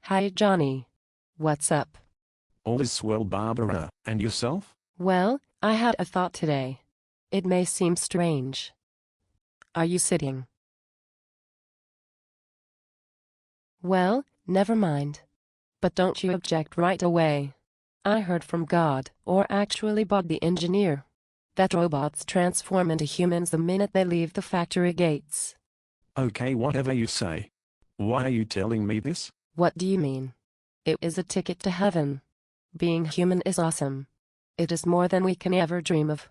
Hi Johnny. What's up? All is well, Barbara, and yourself? Well, I had a thought today. It may seem strange. Are you sitting? Well, never mind. But don't you object right away. I heard from God, or actually Bob the engineer, that robots transform into humans the minute they leave the factory gates. Okay, whatever you say. Why are you telling me this? What do you mean? It is a ticket to heaven. Being human is awesome. It is more than we can ever dream of.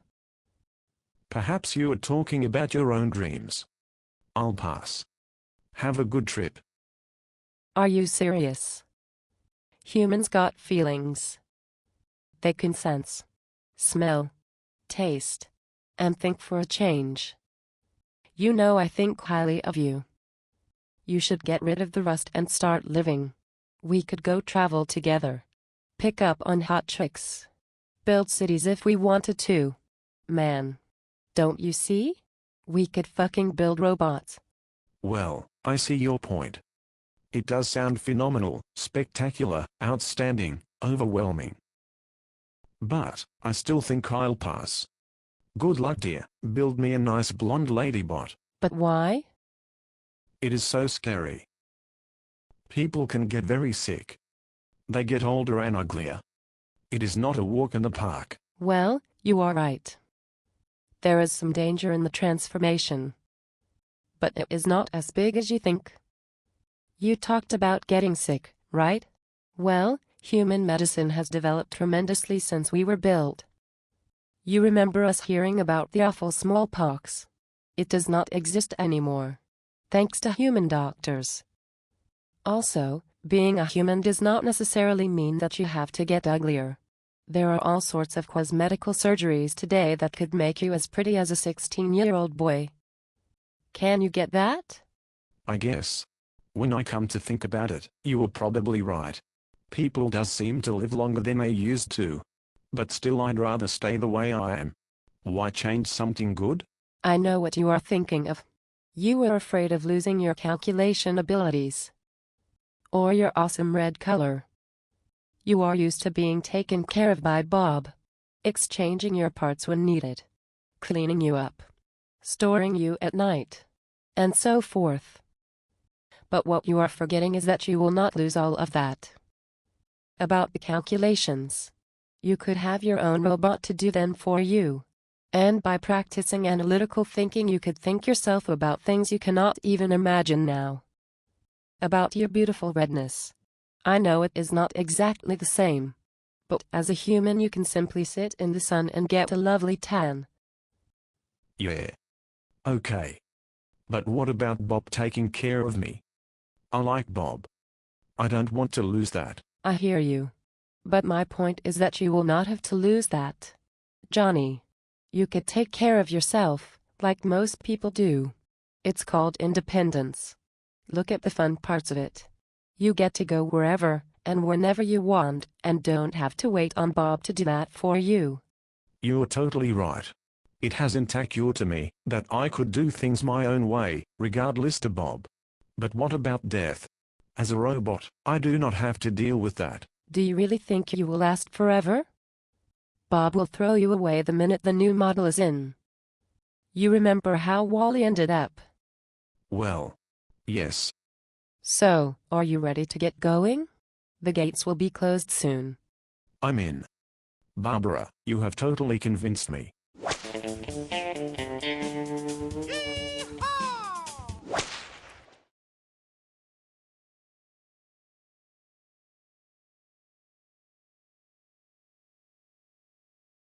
Perhaps you are talking about your own dreams. I'll pass. Have a good trip. Are you serious? Humans got feelings. They can sense, smell, taste, and think for a change. You know I think highly of you. You should get rid of the rust and start living. We could go travel together. Pick up on hot tricks. Build cities if we wanted to. Man. Don't you see? We could fucking build robots. Well, I see your point. It does sound phenomenal, spectacular, outstanding, overwhelming. But, I still think I'll pass. Good luck, dear. Build me a nice blonde ladybot. But why? It is so scary. People can get very sick. They get older and uglier. It is not a walk in the park. Well, you are right. There is some danger in the transformation. But it is not as big as you think. You talked about getting sick, right? Well, human medicine has developed tremendously since we were built. You remember us hearing about the awful smallpox? It does not exist anymore. Thanks to human doctors. Also, being a human does not necessarily mean that you have to get uglier. There are all sorts of cosmetical surgeries today that could make you as pretty as a 16-year-old boy. Can you get that? I guess. When I come to think about it, you are probably right. People does seem to live longer than they used to. But still I'd rather stay the way I am. Why change something good? I know what you are thinking of. You were afraid of losing your calculation abilities. Or your awesome red color. You are used to being taken care of by Bob. Exchanging your parts when needed. Cleaning you up. Storing you at night. And so forth. But what you are forgetting is that you will not lose all of that. About the calculations. You could have your own robot to do them for you. And by practicing analytical thinking you could think yourself about things you cannot even imagine now. About your beautiful redness. I know it is not exactly the same. But as a human you can simply sit in the sun and get a lovely tan. Yeah. Okay. But what about Bob taking care of me? I like Bob. I don't want to lose that. I hear you. But my point is that you will not have to lose that. Johnny. You could take care of yourself, like most people do. It's called independence. Look at the fun parts of it. You get to go wherever and whenever you want and don't have to wait on Bob to do that for you. You're totally right. It hasn't occurred to me that I could do things my own way, regardless to Bob. But what about death? As a robot, I do not have to deal with that. Do you really think you will last forever? Bob will throw you away the minute the new model is in. You remember how Wall-E ended up? Well, yes. So, are you ready to get going? The gates will be closed soon. I'm in. Barbara, you have totally convinced me.